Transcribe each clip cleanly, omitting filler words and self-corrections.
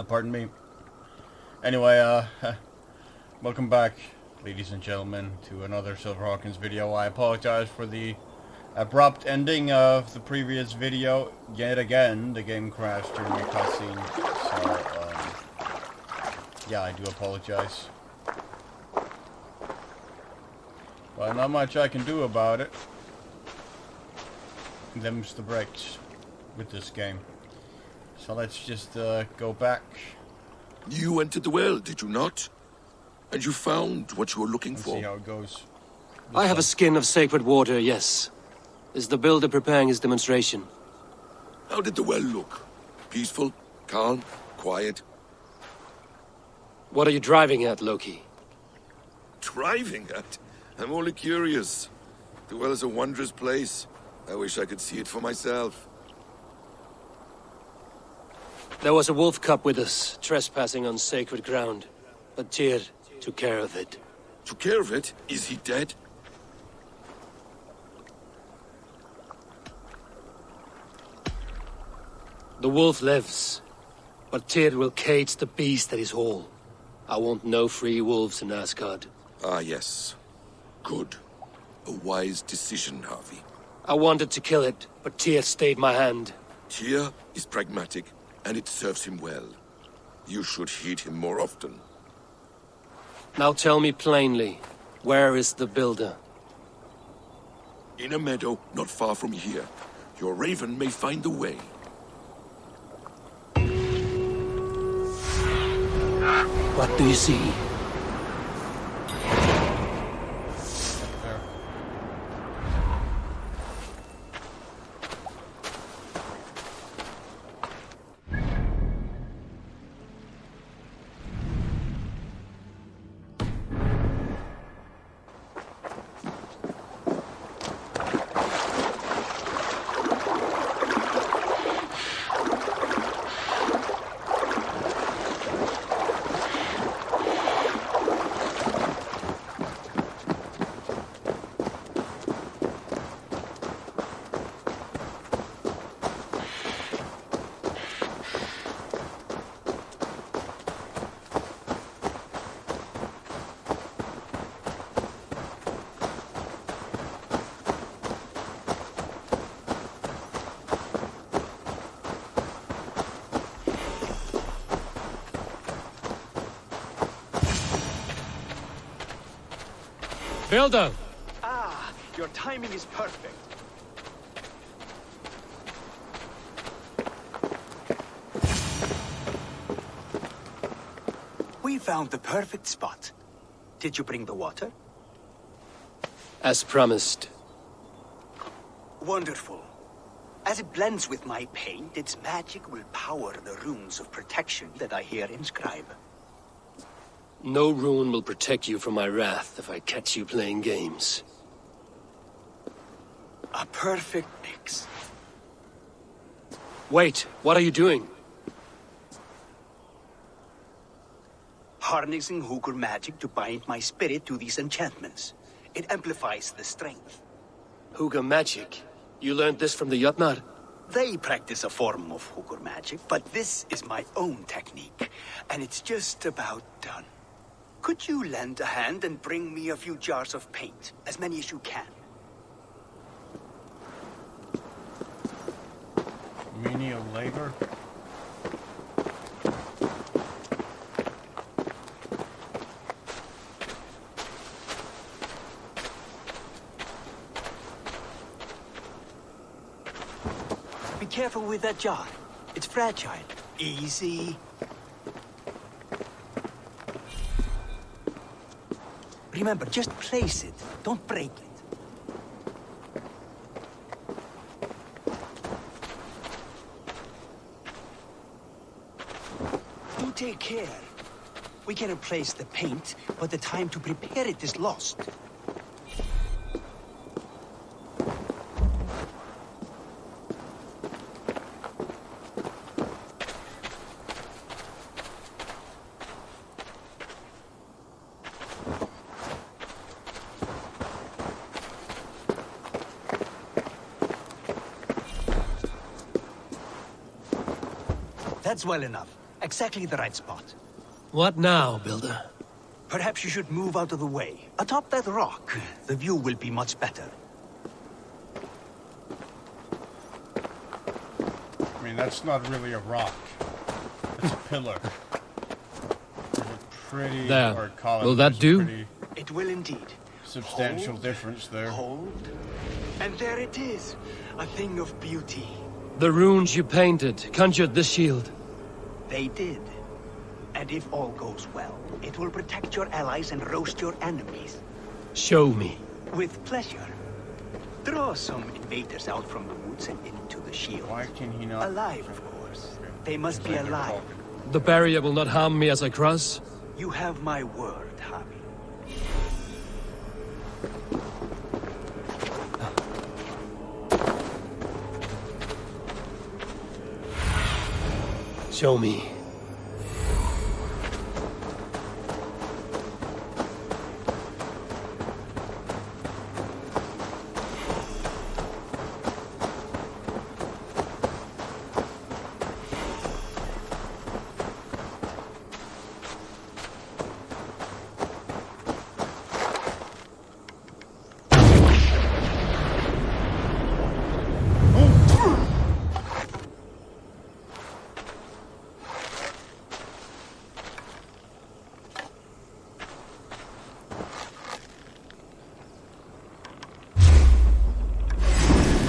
Pardon me. Anyway, welcome back, ladies and gentlemen, to another Silver Hawkins video. I apologize for the abrupt ending of the previous video. Yet again, the game crashed during a cutscene. So, yeah, I do apologize. Well, not much I can do about it. Them's the breaks with this game. So let's just go back. You entered the well, did you not? And you found what you were looking for? See how it goes. I have a skin of sacred water, yes. Is the builder preparing his demonstration? How did the well look? Peaceful? Calm? Quiet? What are you driving at, Loki? Driving at? I'm only curious. The well is a wondrous place. I wish I could see it for myself. There was a wolf cub with us, trespassing on sacred ground. But Tyr took care of it. Took care of it? Is he dead? The wolf lives, but Tyr will cage the beast at his hall. I want no free wolves in Asgard. Ah, yes. Good. A wise decision, Harvey. I wanted to kill it, but Tyr stayed my hand. Tyr is pragmatic, and it serves him well. You should heed him more often. Now tell me plainly, where is the builder? In a meadow not far from here. Your raven may find the way. What do you see? Builder! Ah, your timing is perfect. We found the perfect spot. Did you bring the water? As promised. Wonderful. As it blends with my paint, its magic will power the runes of protection that I hear inscribe. No rune will protect you from my wrath if I catch you playing games. A perfect mix. Wait, what are you doing? Harnessing hooker magic to bind my spirit to these enchantments. It amplifies the strength. Hooker magic? You learned this from the Jotnar? They practice a form of hooker magic, but this is my own technique, and it's just about done. Could you lend a hand and bring me a few jars of paint? As many as you can. Menial labor? Be careful with that jar. It's fragile. Easy. Remember, just place it. Don't break it. Do take care. We can replace the paint, but the time to prepare it is lost. That's well enough. Exactly the right spot. What now, Builder? Perhaps you should move out of the way. Atop that rock, the view will be much better. I mean, that's not really a rock. It's a pillar. There's a pretty... There. Or column. Will that There's a do? pretty It will indeed. substantial Hold, difference there. Hold. And there it is. A thing of beauty. The runes you painted conjured the shield. They did. And if all goes well, it will protect your allies and roast your enemies. Show me. With pleasure. Draw some invaders out from the woods and into the shield. Why can he not... Alive, of course. They must It's be like they're alive. talking. The barrier will not harm me as I cross? You have my word, Harvey. Show me.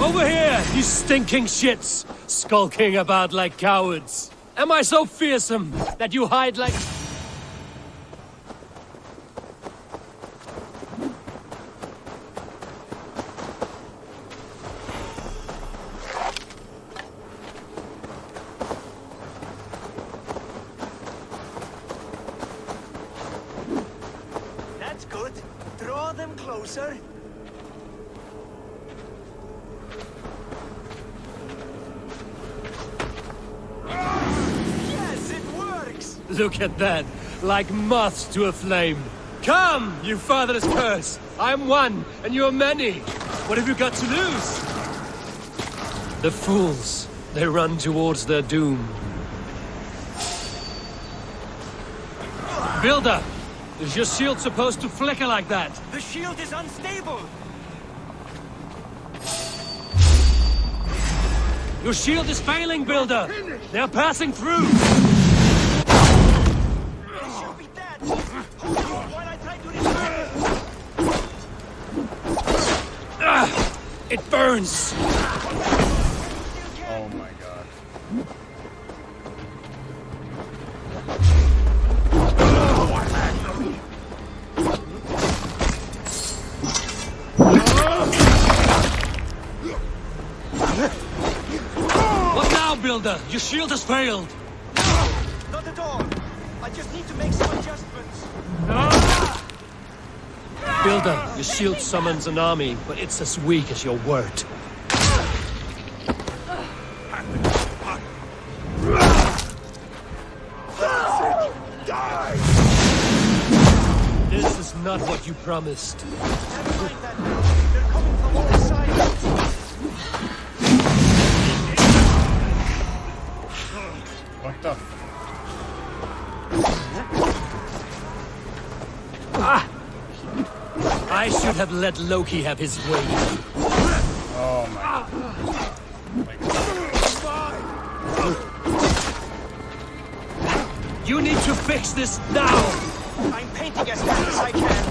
Over here, you stinking shits! Skulking about like cowards. Am I so fearsome that you hide like... That's good. Draw them closer. Yes, it works! Look at that, like moths to a flame. Come, you fatherless curse! I'm one, and you're many. What have you got to lose? The fools, they run towards their doom. Builder, is your shield supposed to flicker like that? The shield is unstable! Your shield is failing, Builder! They're passing through! They should be dead! Hold on while I try to repair it! It burns! Oh my god. What now, Builder? Your shield has failed! Not at all! I just need to make some adjustments. Builder, your shield summons an army, but it's as weak as your word. This is not what you promised. Never mind that now. They're coming from all sides. What the... I should have let Loki have his way. Oh my god. You need to fix this now! I'm painting as fast as I can.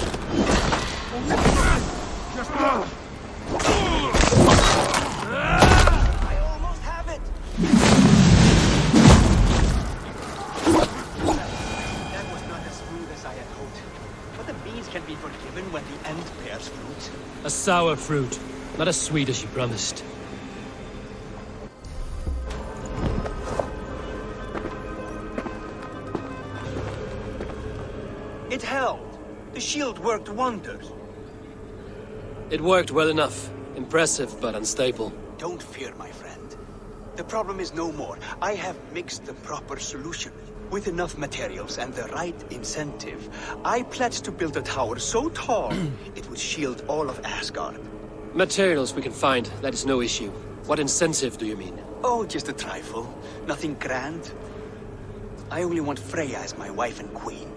I almost have it. That was not as smooth as I had hoped. But the beans can be forgiven when the end bears fruit. A sour fruit, not as sweet as you promised. It held. The shield worked wonders. It worked well enough. Impressive, but unstable. Don't fear, my friend. The problem is no more. I have mixed the proper solution. With enough materials and the right incentive, I pledge to build a tower so tall, it would shield all of Asgard. Materials we can find, that is no issue. What incentive do you mean? Oh, just a trifle. Nothing grand. I only want Freyja as my wife and queen.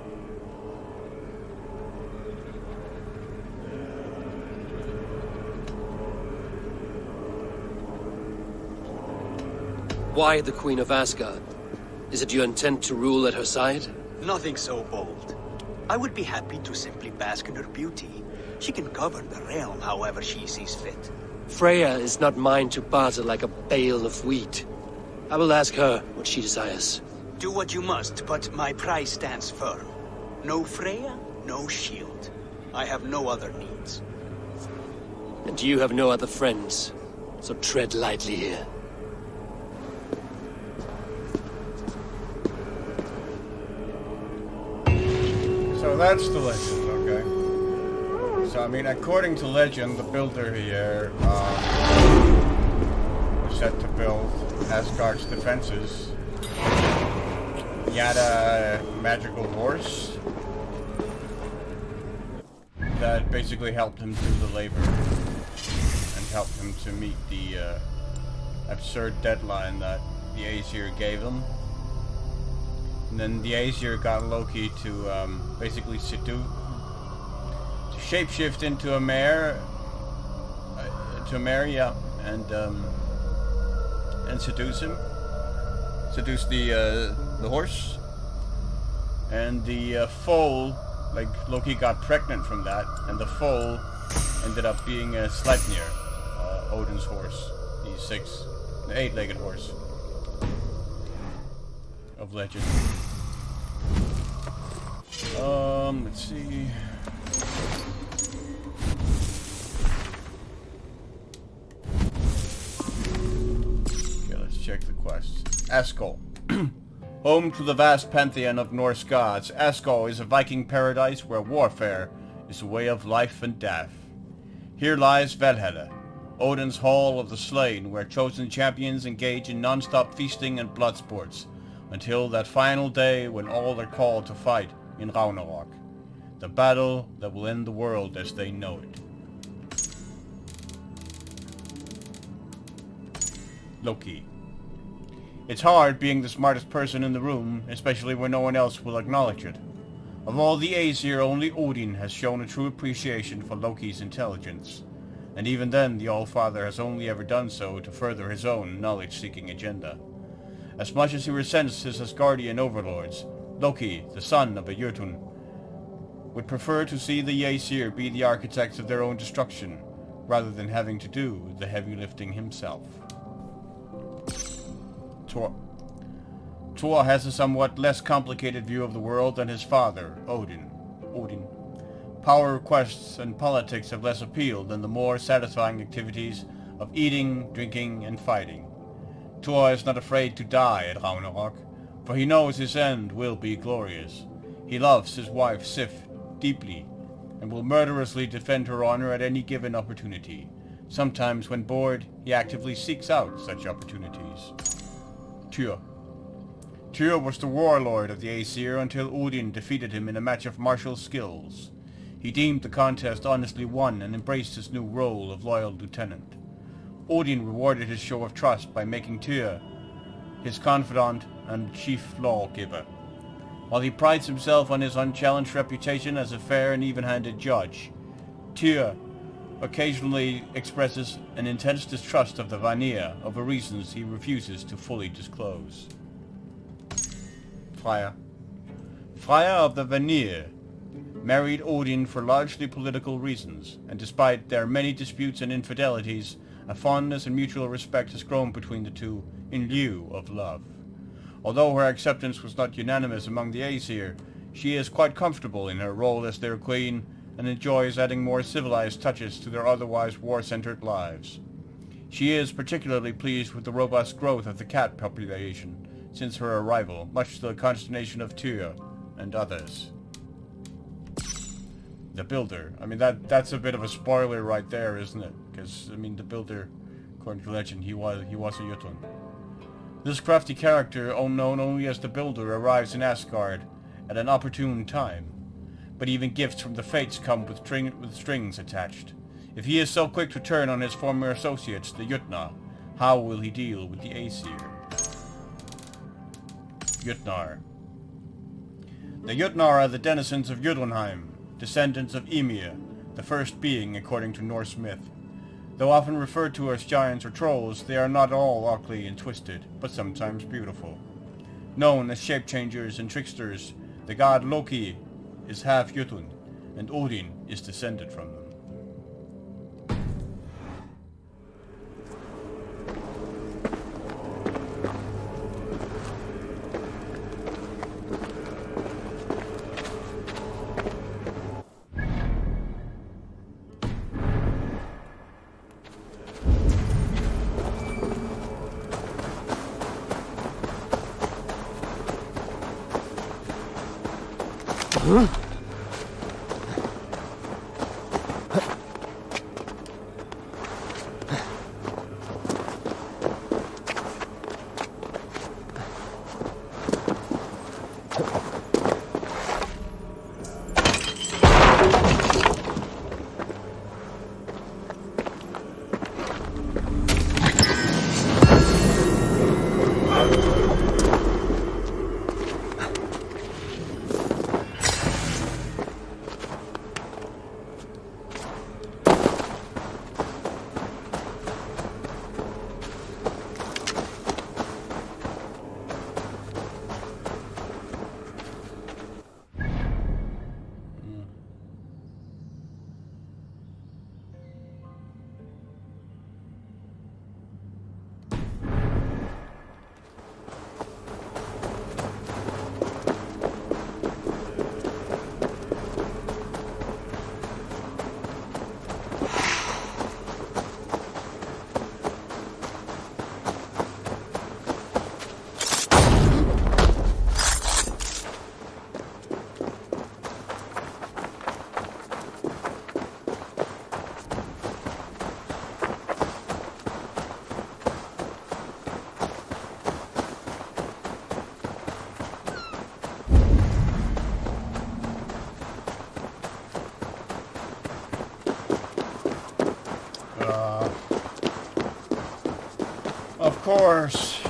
Why the Queen of Asgard? Is it your intent to rule at her side? Nothing so bold. I would be happy to simply bask in her beauty. She can govern the realm however she sees fit. Freyja is not mine to barter like a bale of wheat. I will ask her what she desires. Do what you must, but my price stands firm. No Freyja, no shield. I have no other needs. And you have no other friends, so tread lightly here. So that's the legend, okay. So I mean, according to legend, the builder here was set to build Asgard's defenses. He had a magical horse that basically helped him do the labor and helped him to meet the absurd deadline that the Aesir gave him. And then the Aesir got Loki to basically shapeshift into a mare, yeah, and seduce him, seduce the horse, and the foal. Like Loki got pregnant from that, and the foal ended up being Sleipnir, Odin's horse, the 8-legged horse of legend. Let's see. Okay, let's check the quest. Asgard. Home to the vast pantheon of Norse gods, Asgard is a Viking paradise where warfare is a way of life and death. Here lies Valhalla, Odin's Hall of the Slain, where chosen champions engage in non-stop feasting and blood sports, until that final day when all are called to fight in Ragnarok, the battle that will end the world as they know it. Loki. It's hard being the smartest person in the room, especially when no one else will acknowledge it. Of all the Aesir, only Odin has shown a true appreciation for Loki's intelligence, and even then the All-Father has only ever done so to further his own knowledge-seeking agenda. As much as he resents his Asgardian overlords, Loki, the son of a Jotun, would prefer to see the Aesir be the architects of their own destruction, rather than having to do the heavy lifting himself. Thor has a somewhat less complicated view of the world than his father, Odin. Power quests and politics have less appeal than the more satisfying activities of eating, drinking, and fighting. Thor is not afraid to die at Ragnarok, for he knows his end will be glorious. He loves his wife Sif deeply, and will murderously defend her honor at any given opportunity. Sometimes, when bored, he actively seeks out such opportunities. Tyr was the warlord of the Aesir until Odin defeated him in a match of martial skills. He deemed the contest honestly won and embraced his new role of loyal lieutenant. Odin rewarded his show of trust by making Tyr his confidant and chief lawgiver. While he prides himself on his unchallenged reputation as a fair and even-handed judge, Tyr occasionally expresses an intense distrust of the Vanir over reasons he refuses to fully disclose. Freyja of the Vanir married Odin for largely political reasons, and despite their many disputes and infidelities, a fondness and mutual respect has grown between the two in lieu of love. Although her acceptance was not unanimous among the Aesir, she is quite comfortable in her role as their queen, and enjoys adding more civilized touches to their otherwise war-centered lives. She is particularly pleased with the robust growth of the cat population since her arrival, much to the consternation of Tyr and others. The Builder. I mean, that's a bit of a spoiler right there, isn't it? Because, I mean, the Builder, according to legend, he was a Jotun. This crafty character, known only as the Builder, arrives in Asgard at an opportune time. But even gifts from the Fates come with strings attached. If he is so quick to turn on his former associates, the Jotnar, how will he deal with the Aesir? Jotnar. The Jötnar are the denizens of Jotunheim, descendants of Ymir, the first being according to Norse myth. Though often referred to as giants or trolls, they are not all ugly and twisted, but sometimes beautiful. Known as shape-changers and tricksters, the god Loki is half Jotun, and Odin is descended from them. Of course.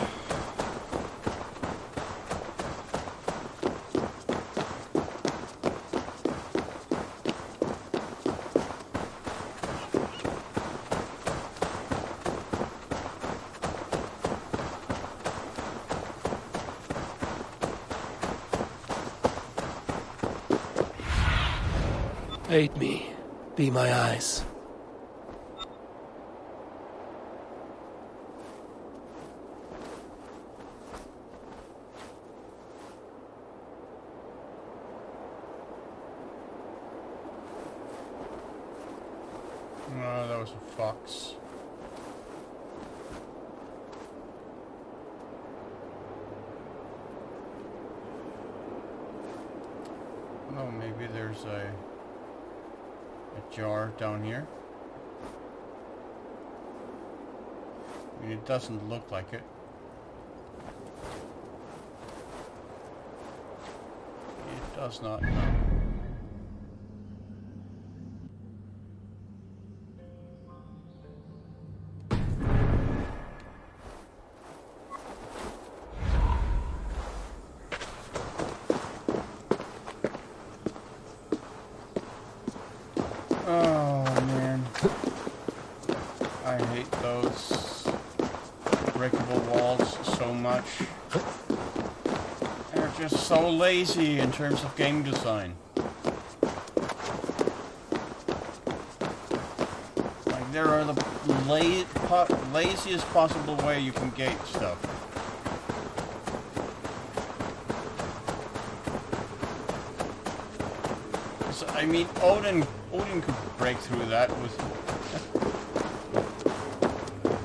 Aid me. Be my eyes. Oh, that was a fox. Oh, maybe there's a jar down here. I mean, it doesn't look like it. It does not, no. Oh man, I hate those breakable walls so much. They're just so lazy in terms of game design. Like, there are the laziest possible way you can gate stuff. So, I mean, Odin could break through that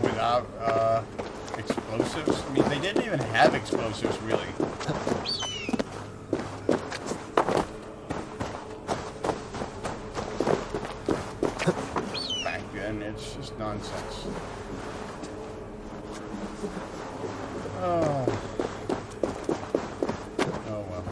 without explosives. I mean, they didn't even have explosives, really. Back then, it's just nonsense. Oh. Oh well.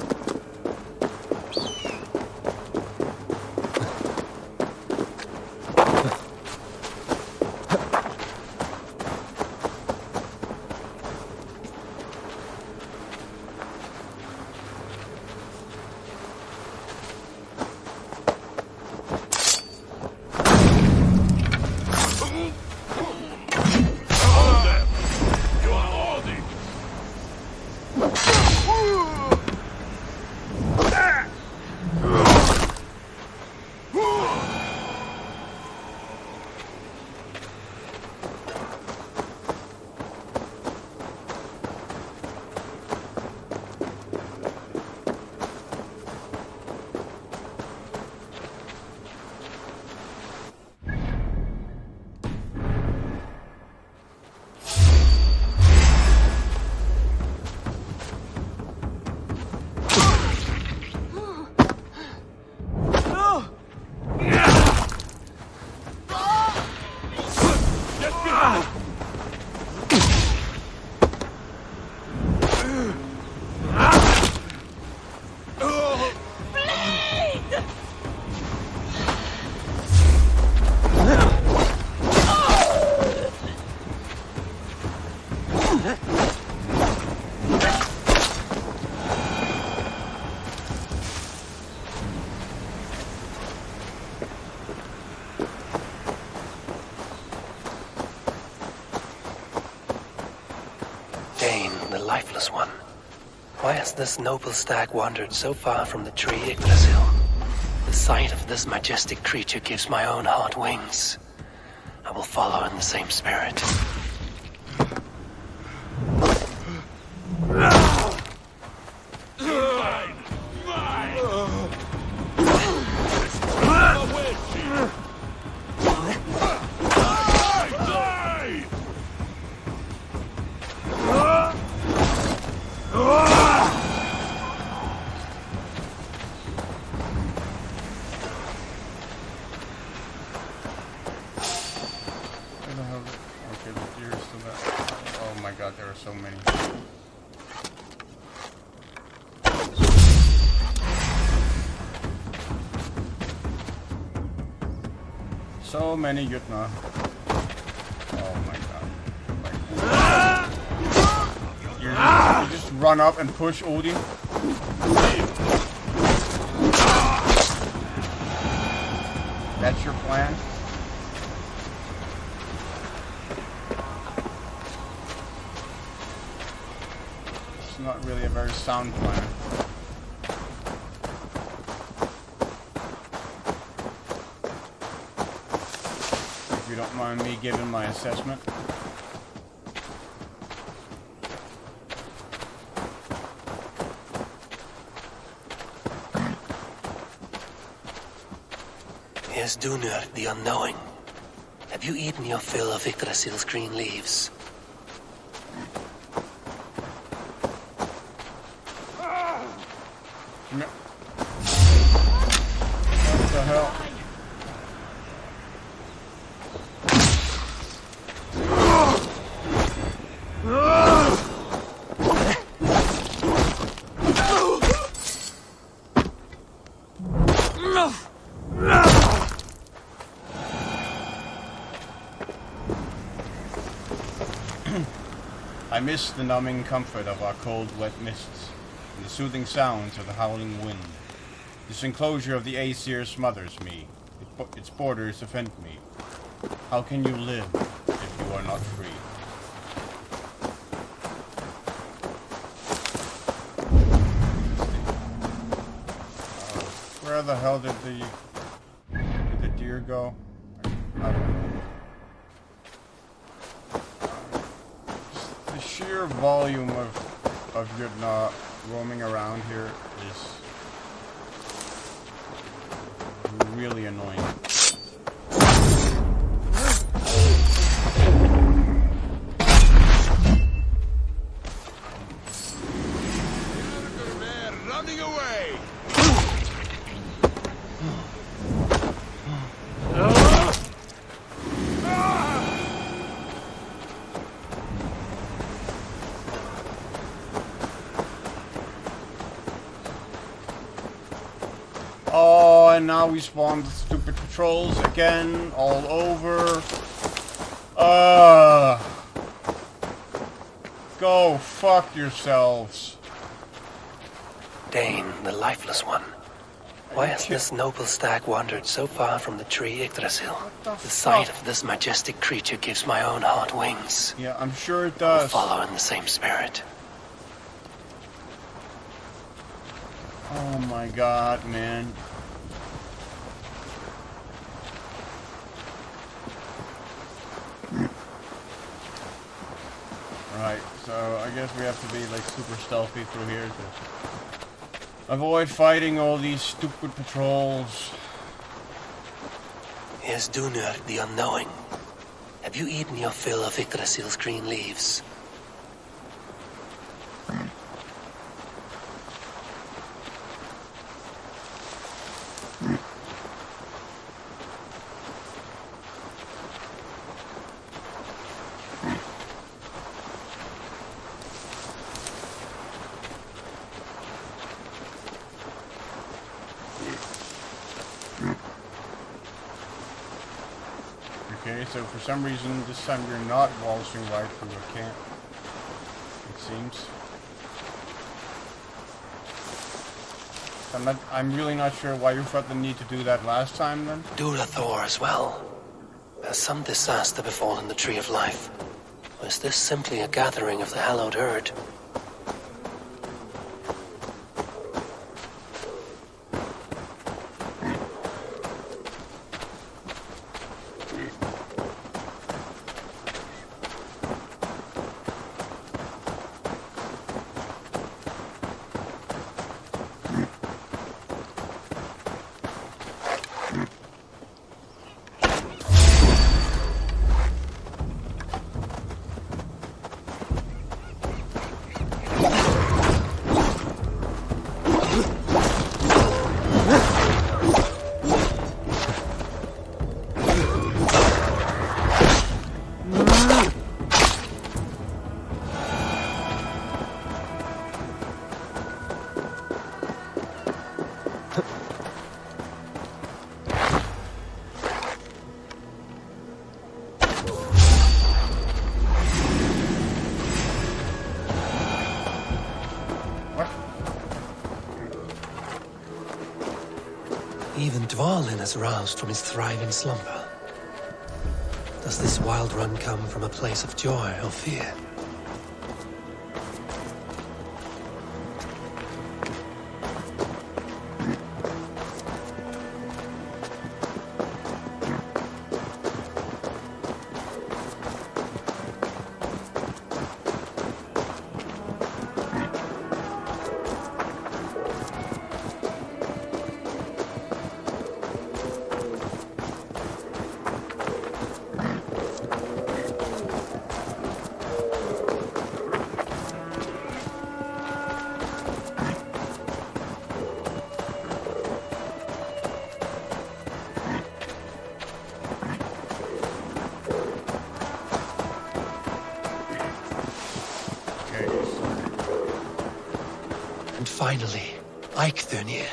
The lifeless one. Why has this noble stag wandered so far from the tree Yggdrasil? The sight of this majestic creature gives my own heart wings. I will follow in the same spirit. There are so many. So many Yutna. Oh my god. You just run up and push Odin. That's your plan? Not really a very sound plan. If you don't mind me giving my assessment. Here's Dunur, the unknowing. Have you eaten your fill of Yggdrasil's green leaves? What the hell? I miss the numbing comfort of our cold, wet mists, and the soothing sounds of the howling wind. This enclosure of the Aesir smothers me. Its borders offend me. How can you live if you are not free? Where the hell did the deer go? I don't know. The sheer volume of Yutna roaming around here is really annoying. They're running away. Oh, and now we spawn the stupid patrols again, all over. Go fuck yourselves. Dane, the lifeless one. Why has this noble stag wandered so far from the tree Yggdrasil? The sight of this majestic creature gives my own heart wings. Yeah, I'm sure it I'll does. follow in the same spirit. Oh my god, man. Right, so I guess we have to be like super stealthy through here to avoid fighting all these stupid patrols. Here's Dunur, the unknowing. Have you eaten your fill of Yggdrasil's green leaves? Okay, so for some reason this time you're not waltzing right through a camp. seems. I'm really not sure why you felt the need to do that last time, then? Due to Thor as well. Has some disaster befallen the Tree of Life? Or is this simply a gathering of the hallowed herd? Even Dvalin is roused from his thriving slumber. Does this wild run come from a place of joy or fear? Finally, Eikthrunir,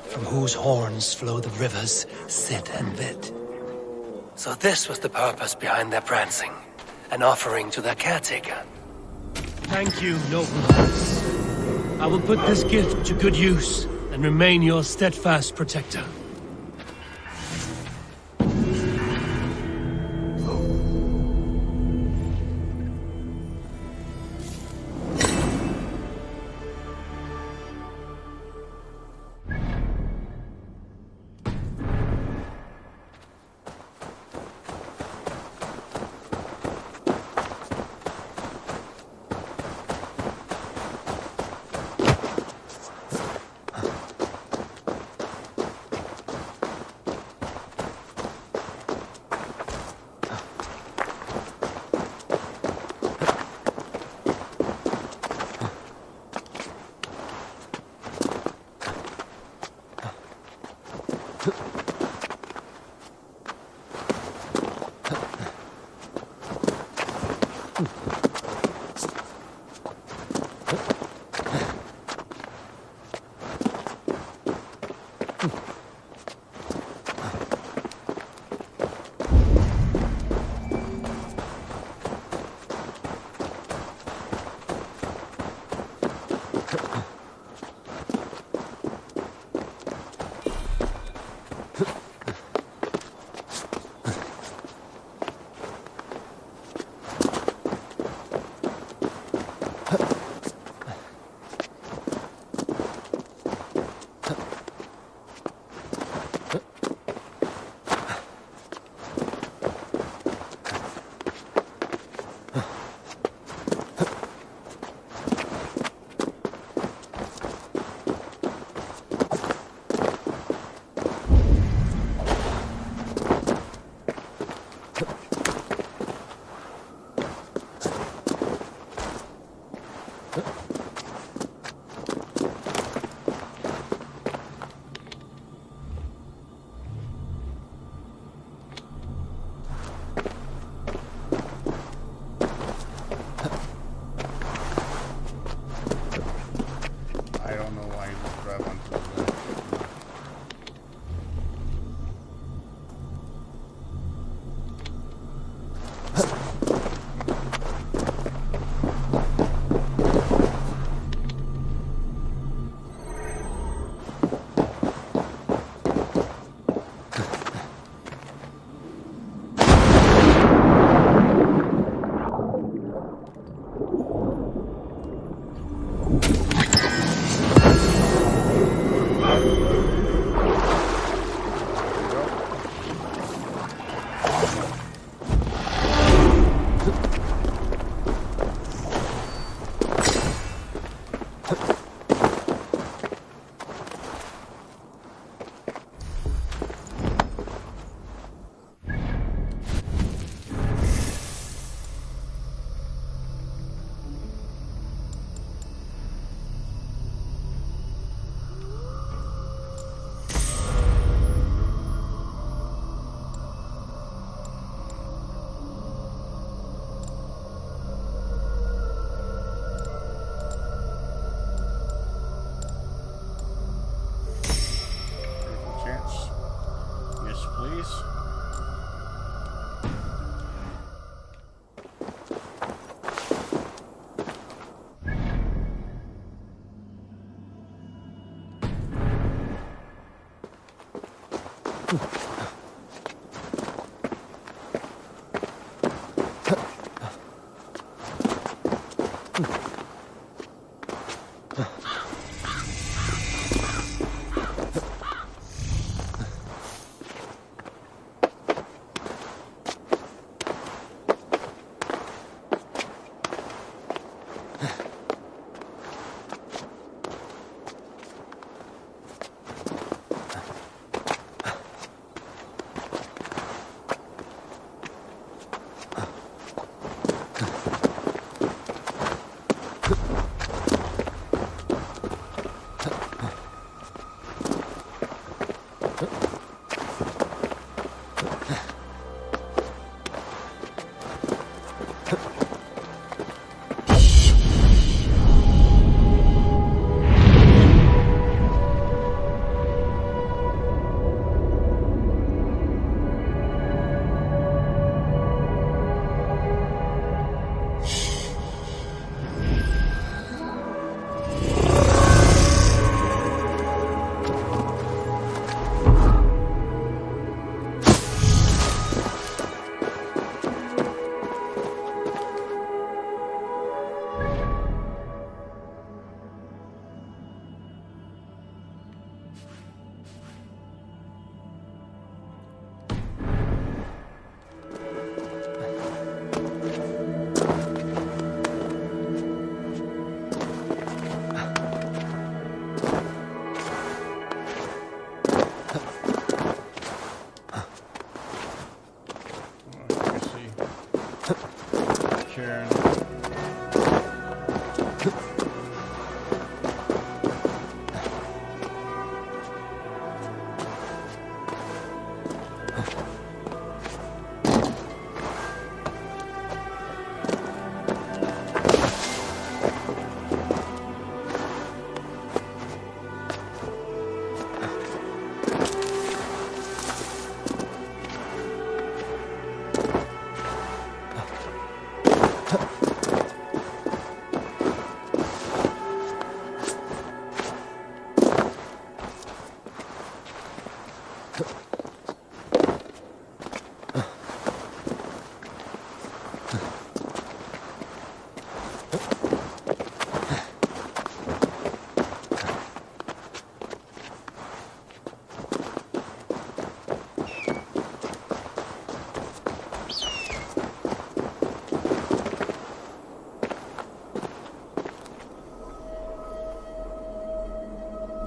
from whose horns flow the rivers Sid and Vid. So this was the purpose behind their prancing, an offering to their caretaker. Thank you, noble knights. I will put this gift to good use and remain your steadfast protector.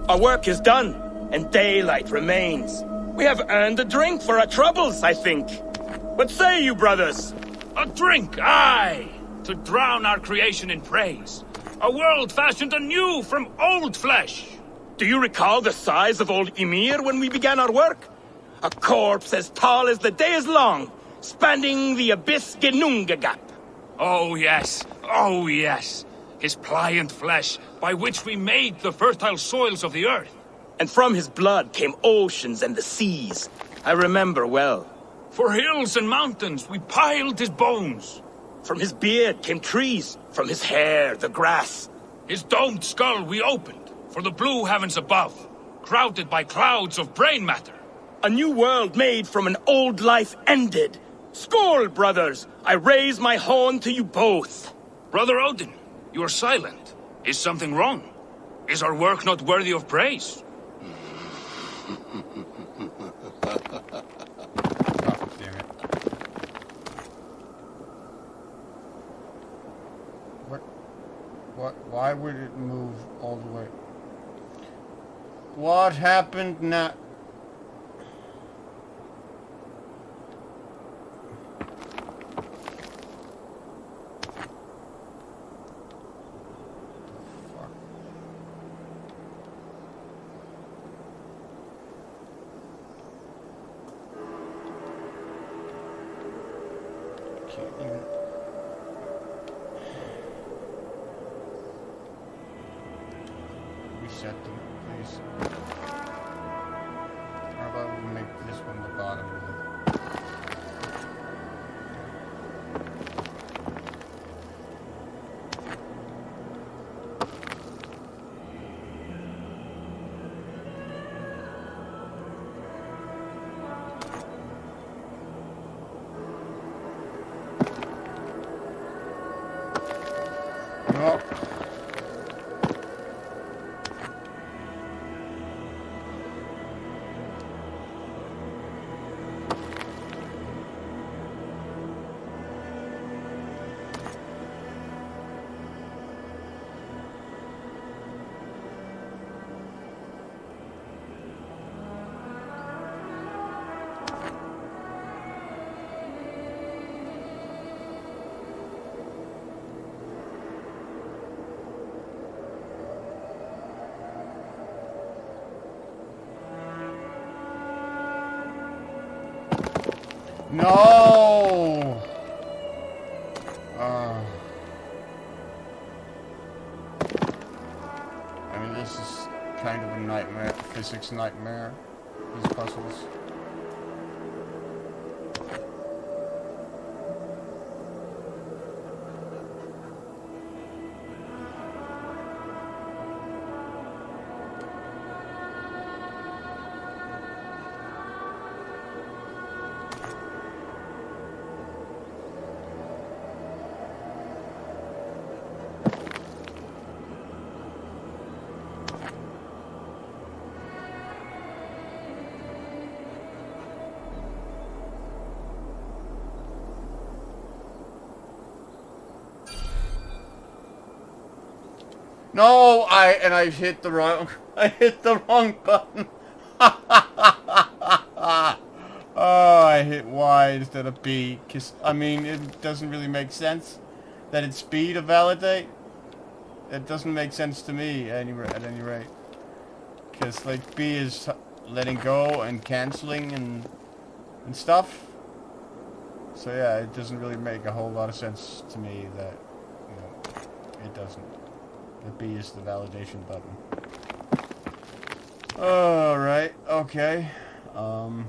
Our work is done, and daylight remains. We have earned a drink for our troubles, I think. What say you, brothers? A drink, aye! To drown our creation in praise. A world fashioned anew from old flesh. Do you recall the size of old Ymir when we began our work? A corpse as tall as the day is long, spanning the abyss Ginnungagap. Oh yes, oh yes. His pliant flesh, by which we made the fertile soils of the earth. And from his blood came oceans and the seas. I remember well. For hills and mountains we piled his bones. From his beard came trees, from his hair the grass. His domed skull we opened, for the blue heavens above, crowded by clouds of brain matter. A new world made from an old life ended. Skål, brothers! I raise my horn to you both. Brother Odin, you are silent. Is something wrong? Is our work not worthy of praise? Why would it move all the way? What happened now? Can't even. Reset them, please. How about we make this one the bottom one? No! I mean, this is kind of a nightmare, physics nightmare, these puzzles. No, I hit the wrong button. Oh, I hit Y instead of B. 'Cause, I mean, it doesn't really make sense that it's B to validate. It doesn't make sense to me at any rate. Because, like, B is letting go and canceling and stuff. So, yeah, it doesn't really make a whole lot of sense to me that, you know, it doesn't. The B is the validation button. Alright, okay. No.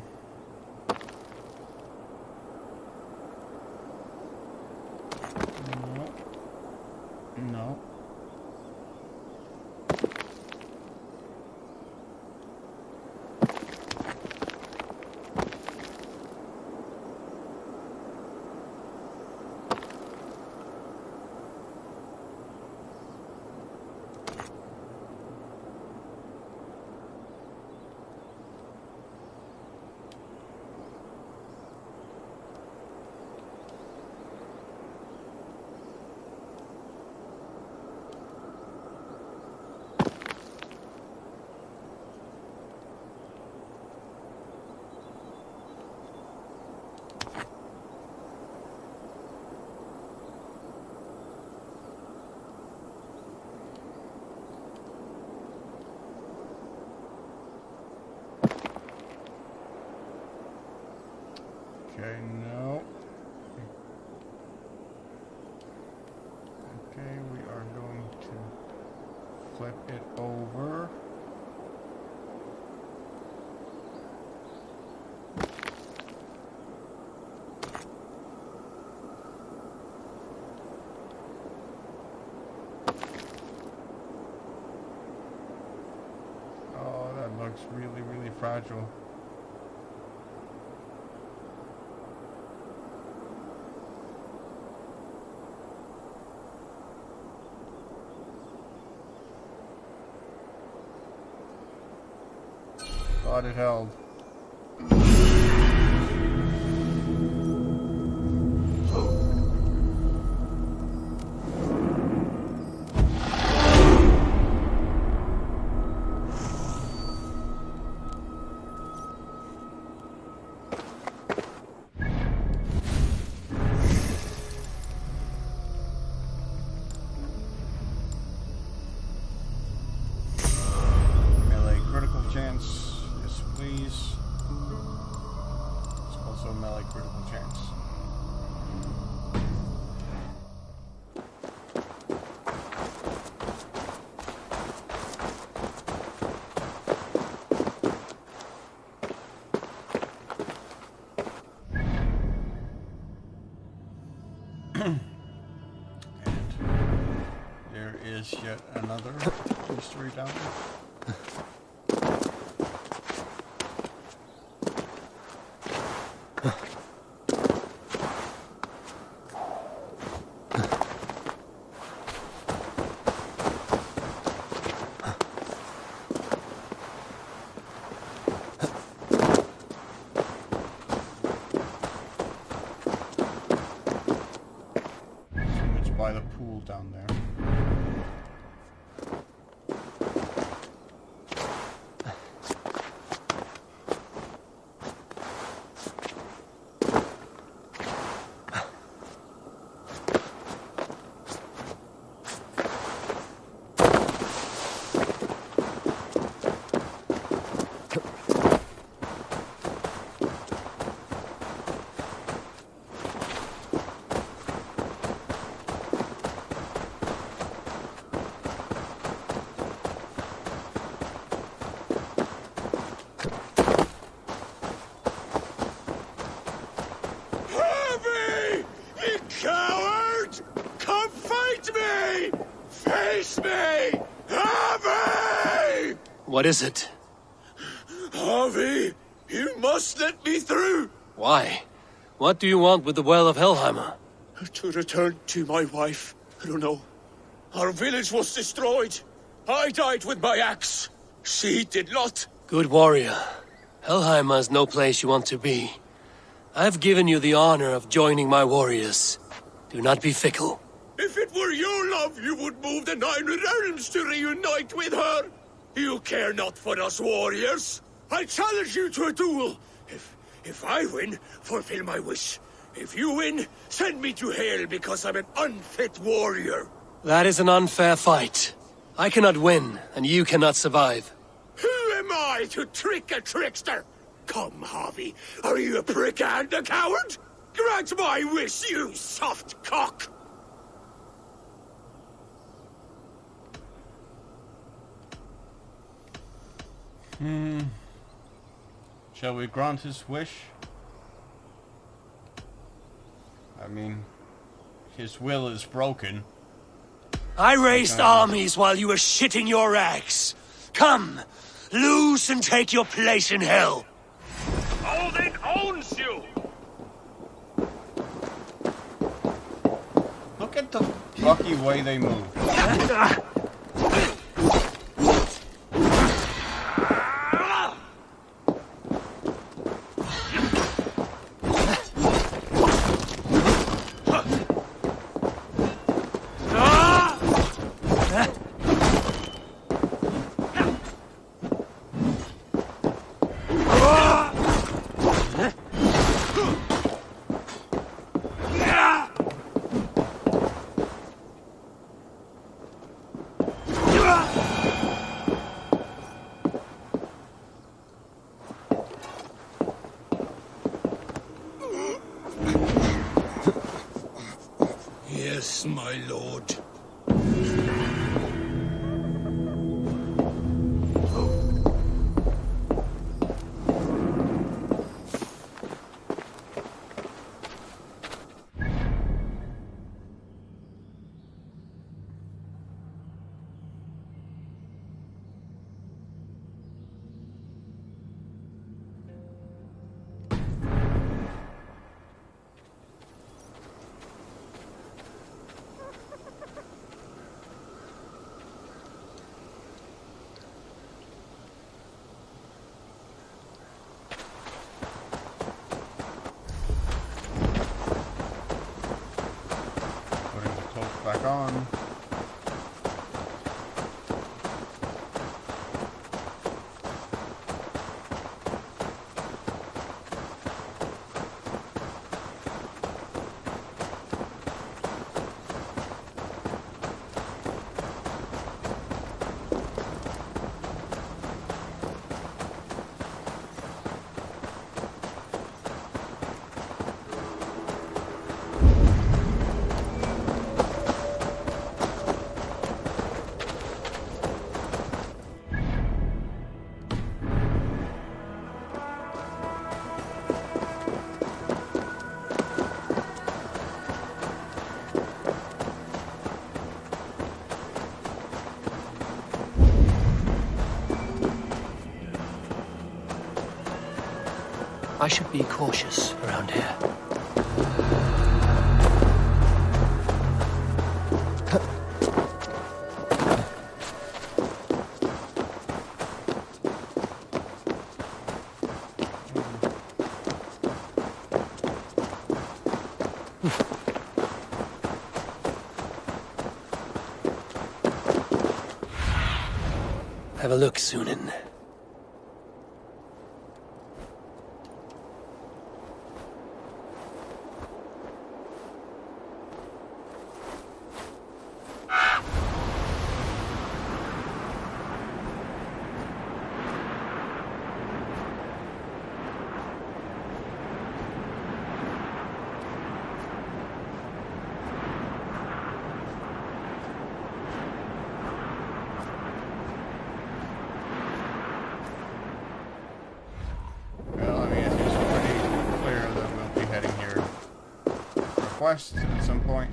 No. Okay, no. Okay, we are going to flip it over. Oh, that looks really, really fragile. Thought it held. Melee critical chance. Yes, please. It's also a melee critical chance. And there is yet another mystery down there. It's by the pool down there. Harvey! Harvey! What is it? Harvey, you must let me through! Why? What do you want with the Well of Helheimer? To return to my wife. I don't know. Our village was destroyed. I died with my axe. She did not. Good warrior. Helheimer is no place you want to be. I've given you the honor of joining my warriors. Do not be fickle. If it were your love, you would move the 9 realms to reunite with her. You care not for us warriors. I challenge you to a duel. If I win, fulfill my wish. If you win, send me to hell because I'm an unfit warrior. That is an unfair fight. I cannot win, and you cannot survive. Who am I to trick a trickster? Come, Harvey. Are you a prick and a coward? Grant my wish, you soft cock! Shall we grant his wish? I mean, his will is broken. I raised armies while you were shitting your axe. Come, loose and take your place in hell. Odin owns you! Look at the lucky way they move. Yes, my lord. Back on. I should be cautious around here. Have a look, Sunan. Quest at some point.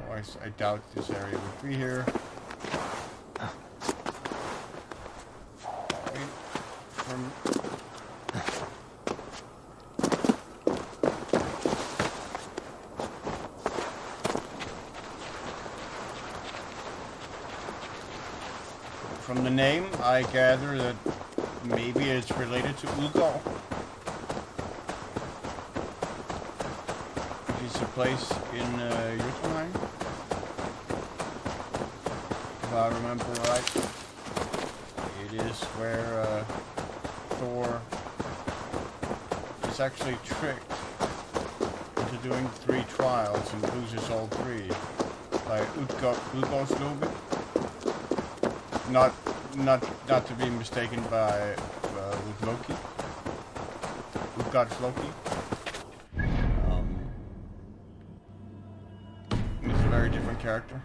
Or I doubt this area would be here. From the name, I gather that maybe it's related to Ugal, which is a place in Jotunheim, if I remember right. It is where Thor is actually tricked into doing 3 trials and loses all 3 by Ugal's Not to be mistaken by with Loki. Utgard's Loki. He's a very different character.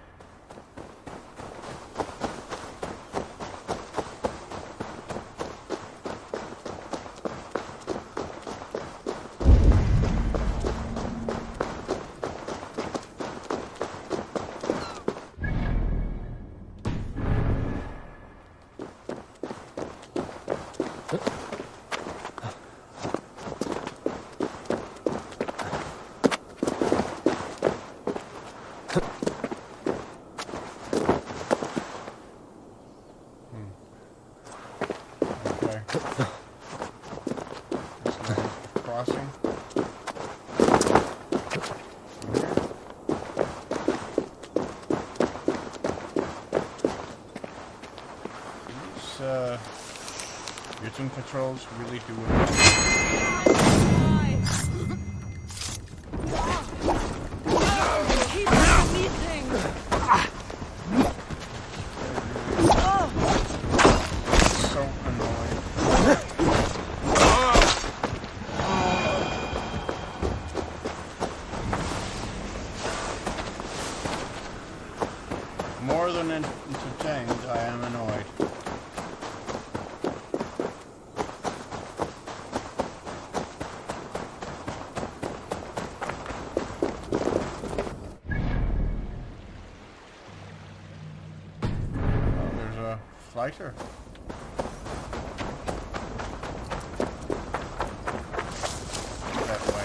Crossing. These Jotun patrols really do more than entertained, I am annoyed. Oh, there's a fighter. That way.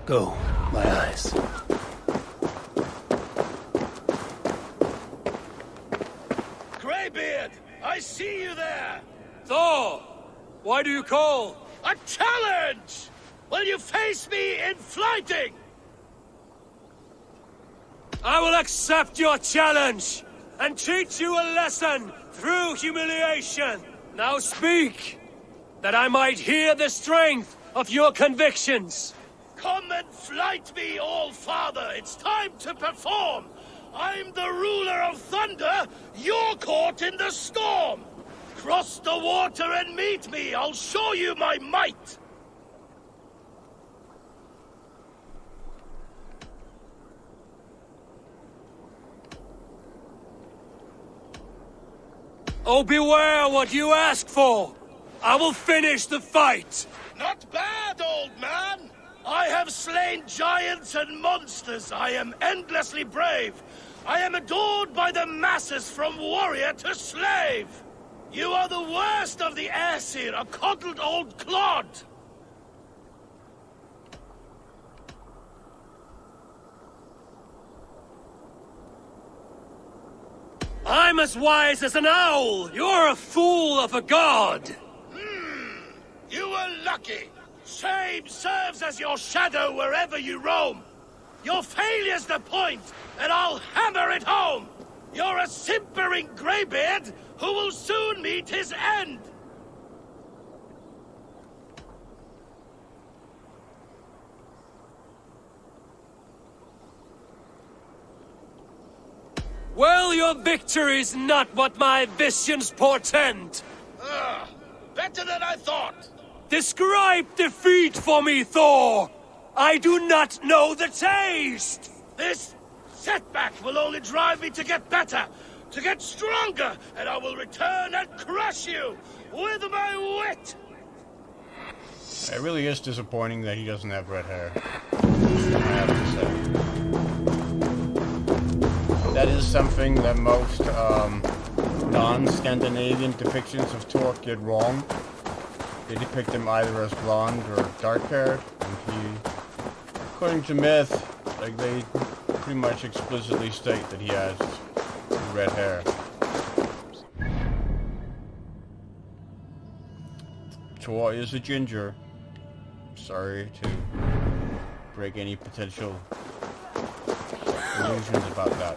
Go, my eyes. there! Thor! Why do you call? A challenge! Will you face me in fighting? I will accept your challenge and teach you a lesson through humiliation. Now speak, that I might hear the strength of your convictions. Come and fight me, All-Father. It's time to perform. I'm the ruler of thunder. You're caught in the storm. Cross the water and meet me. I'll show you my might. Oh, beware what you ask for. I will finish the fight. Not bad, old man. I have slain giants and monsters. I am endlessly brave. I am adored by the masses from warrior to slave. You are the worst of the Aesir, a coddled old clod. I'm as wise as an owl. You're a fool of a god. You were lucky. Shame serves as your shadow wherever you roam. Your failure's the point, and I'll hammer it home. You're a simpering greybeard who will soon meet his end. Well, your victory's not what my visions portend. Better than I thought. Describe defeat for me, Thor! I do not know the taste! This setback will only drive me to get better, to get stronger, and I will return and crush you with my wit! It really is disappointing that he doesn't have red hair. I have to say. That is something that most non-Scandinavian depictions of Thor get wrong. They depict him either as blonde or dark-haired, and he, according to myth, like they pretty much explicitly state that he has red hair. Thor is a ginger. Sorry to break any potential illusions about that.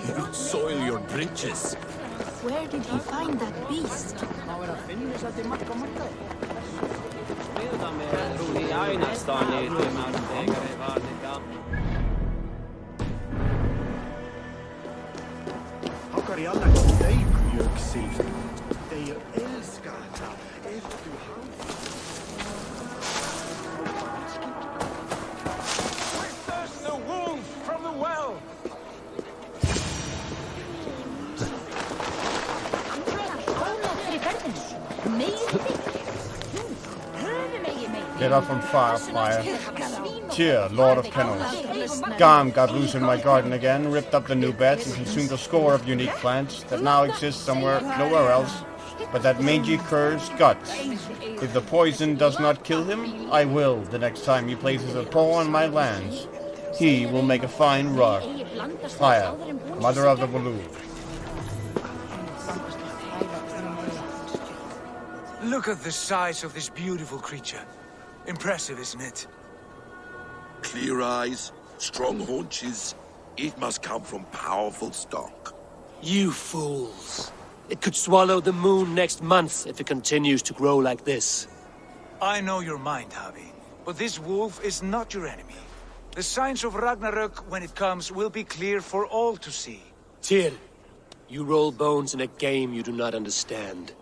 You soil your britches. Where did he find that beast? Get up on fire. Cheer, Lord of Kennels. Garm got loose in my garden again, ripped up the new beds, and consumed a score of unique plants that now exist somewhere, nowhere else, but that mangy cur's guts. If the poison does not kill him, I will, the next time he places a paw on my lands. He will make a fine rug. Freyja, mother of the Valhalla. Look at the size of this beautiful creature. Impressive, isn't it? Clear eyes, strong haunches. It must come from powerful stock. You fools. It could swallow the moon next month if it continues to grow like this. I know your mind, Javi, but this wolf is not your enemy. The signs of Ragnarök, when it comes, will be clear for all to see. Tyr, you roll bones in a game you do not understand.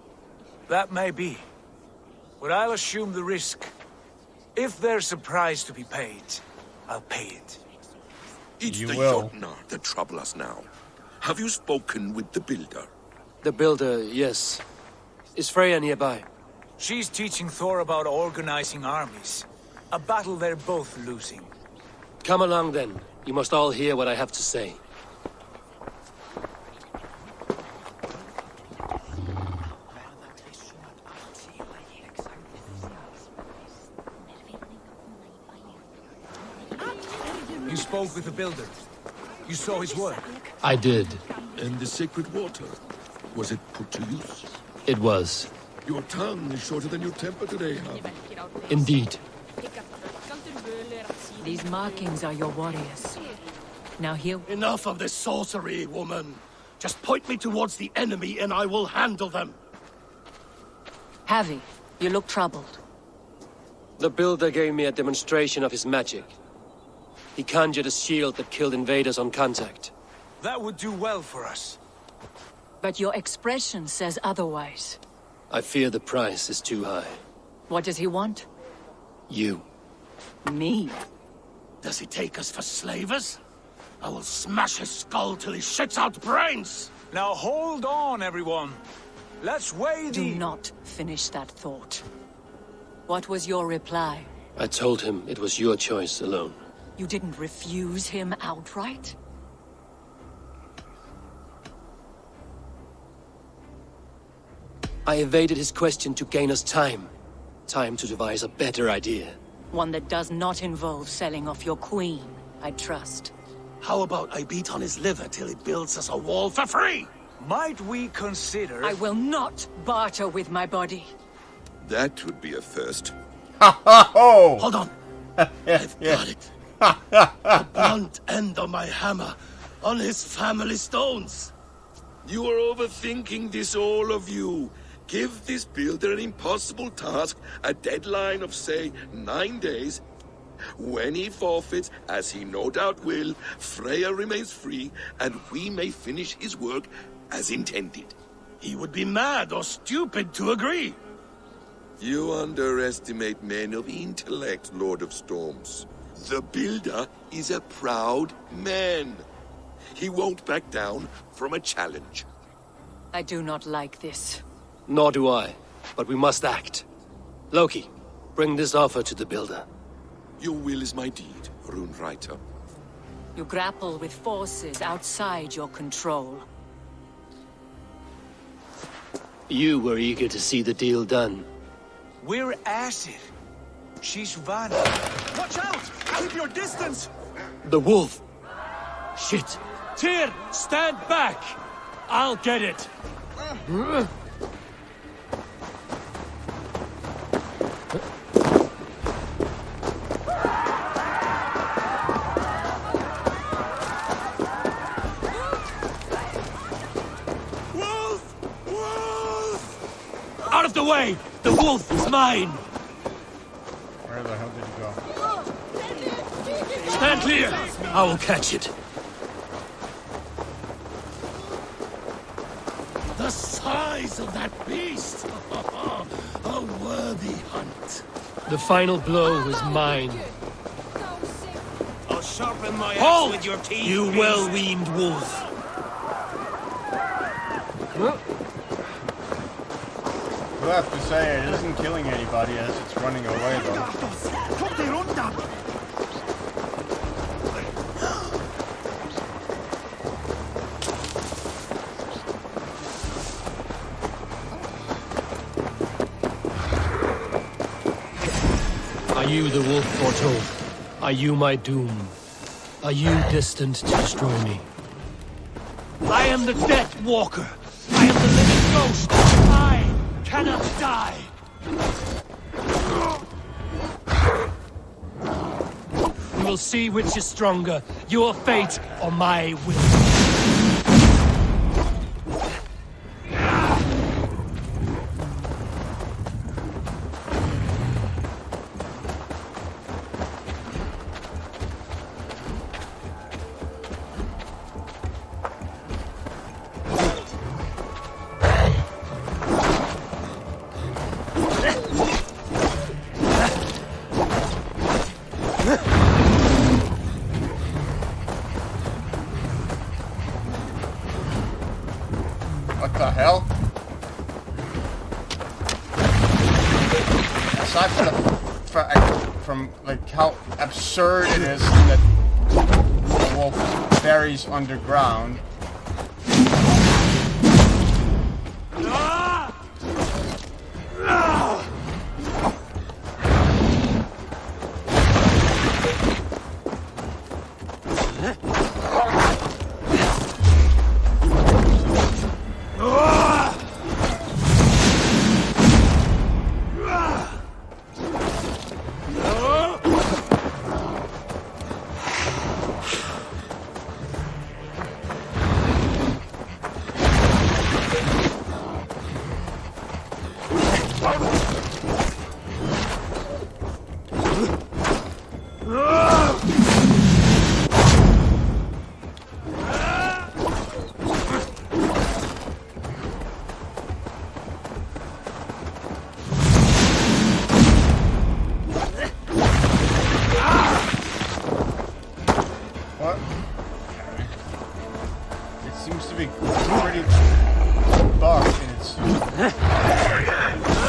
That may be, but I'll assume the risk. If there's a price to be paid, I'll pay it. It's You the will. Jotnar that trouble us now. Have you spoken with the builder? The builder, yes. Is Freyja nearby? She's teaching Thor about organizing armies. A battle they're both losing. Come along then. You must all hear what I have to say. You spoke with the builder. You saw his work. I did. And the sacred water, was it put to use? It was. Your tongue is shorter than your temper today, Javi. Indeed. These markings are your warriors. Now here... Enough of this sorcery, woman. Just point me towards the enemy and I will handle them. Javi, you look troubled. The builder gave me a demonstration of his magic. He conjured a shield that killed invaders on contact. That would do well for us. But your expression says otherwise. I fear the price is too high. What does he want? You. Me? Does he take us for slavers? I will smash his skull till he shits out brains! Now hold on, everyone. Let's weigh Do the... not finish that thought. What was your reply? I told him it was your choice alone. You didn't refuse him outright? I evaded his question to gain us time. Time to devise a better idea. One that does not involve selling off your queen, I trust. How about I beat on his liver till he builds us a wall for free? Might we consider... I will not barter with my body. That would be a first. Oh! Hold on. I've got it. The blunt end of my hammer on his family stones. You are overthinking this, all of you. Give this builder an impossible task, a deadline of, say, 9 days. When he forfeits, as he no doubt will, Freyja remains free, and we may finish his work as intended. He would be mad or stupid to agree. You underestimate men of intellect, Lord of Storms. The builder is a proud man. He won't back down from a challenge. I do not like this. Nor do I, but we must act. Loki, bring this offer to the builder. Your will is my deed, Runewriter. You grapple with forces outside your control. You were eager to see the deal done. We're acid. She's Vanna. Watch out! Keep your distance! The wolf! Shit! Tyr, stand back! I'll get it! Wolf! Wolf! Out of the way! The wolf is mine! Where the hell did he go? Stand clear! I will catch it. The size of that beast! A worthy hunt. The final blow is mine. I'll sharpen my Halt! with your teeth. You well-weaned wolf! We'll have to say it isn't killing anybody as it's running away though. Are you the wolf foretold? Are you my doom? Are you destined to destroy me? I am the Death Walker! I am the living ghost! I cannot die! We will see which is stronger, your fate or my will. aside from like how absurd it is that the wolf buries underground.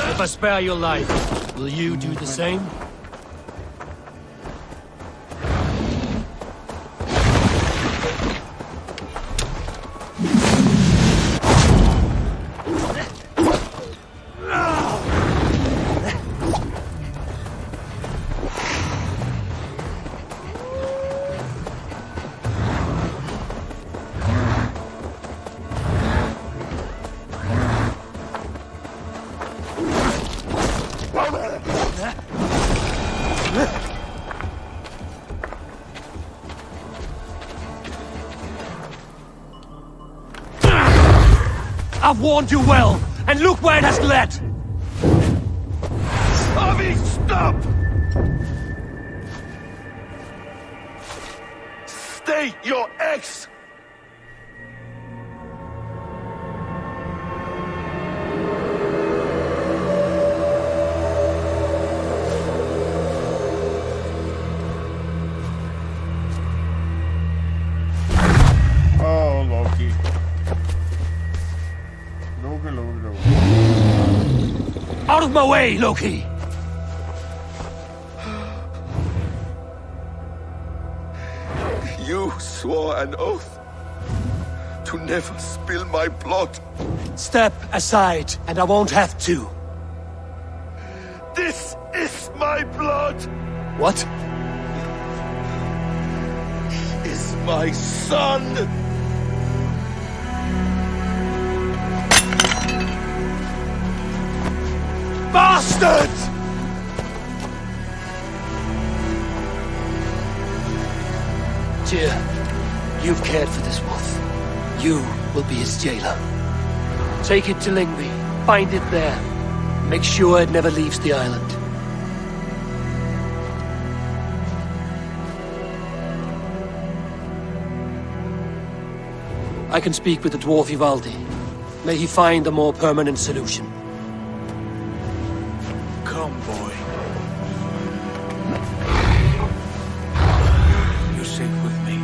If I spare your life, will you do the same? I've warned you well, and look where it has led! Tommy, stop! State your ex! Oh, Loki. Out of my way, Loki! You swore an oath to never spill my blood. Step aside, and I won't have to. This is my blood! What? He is my son! Bastard! Tyr, you've cared for this wolf. You will be his jailer. Take it to Lyngby. Find it there. Make sure it never leaves the island. I can speak with the dwarf Ivaldi. May he find a more permanent solution. Come, boy. You're safe with me.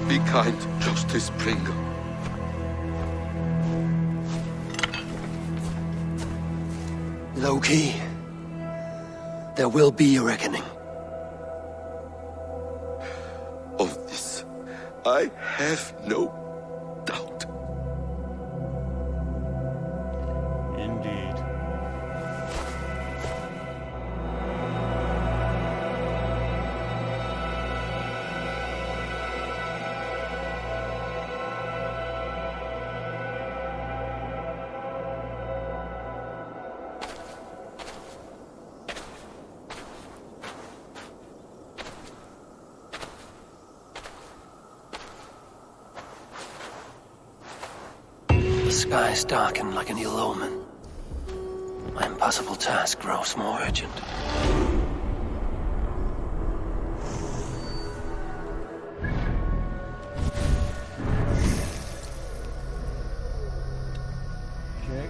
Be kind, Justice Bringer. Loki, there will be a reckoning. Of this, I have no doubt. Indeed. The skies darken like an ill omen. My impossible task grows more urgent. Okay.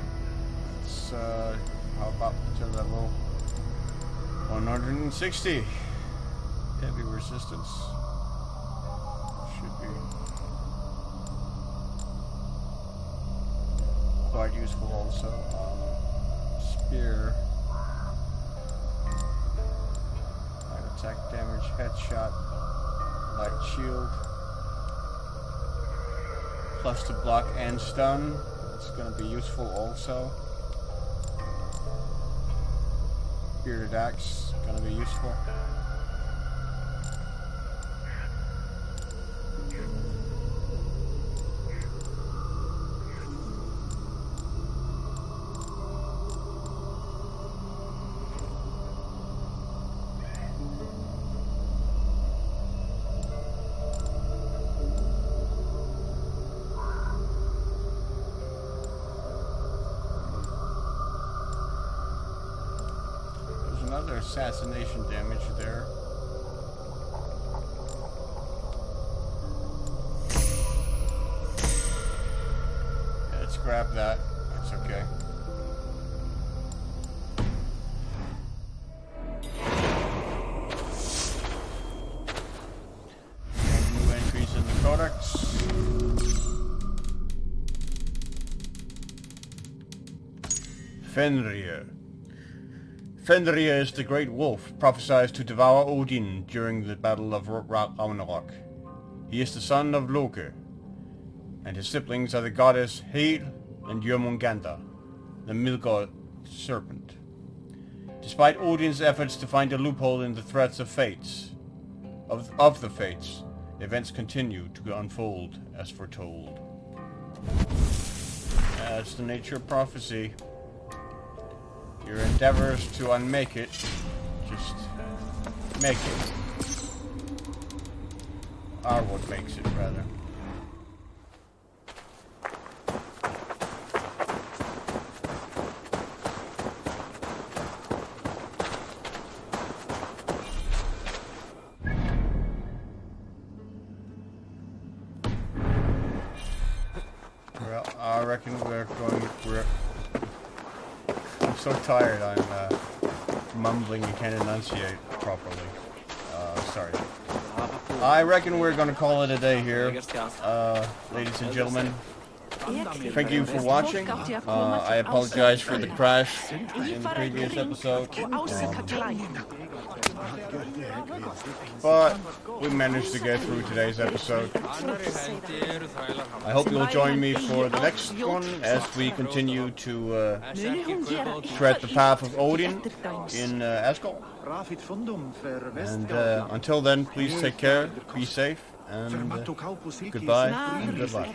Let's, how about to level 160? Heavy resistance. Should be quite useful also. headshot, light shield, plus to block and stun. It's going to be useful also. Bearded axe, going to be useful. Another assassination damage there. Yeah, let's grab that. That's okay. New entries in the codex. Fenrir. Fenrir is the great wolf, prophesied to devour Odin during the Battle of Ragnarok. He is the son of Loki, and his siblings are the goddess Hel and Jörmungandr, the Midgard serpent. Despite Odin's efforts to find a loophole in the threats of the fates, events continue to unfold as foretold. That's the nature of prophecy. Your endeavors to unmake it, just make it. Are what makes it, rather. Well, I reckon we're I'm so tired, I'm mumbling and can't enunciate properly. Sorry. I reckon we're gonna call it a day here. Ladies and gentlemen, thank you for watching. I apologize for the crash in the previous episode. But we managed to get through today's episode. I hope you'll join me for the next one as we continue to tread the path of Odin in Asgard. And until then, please take care, be safe, and goodbye and good luck.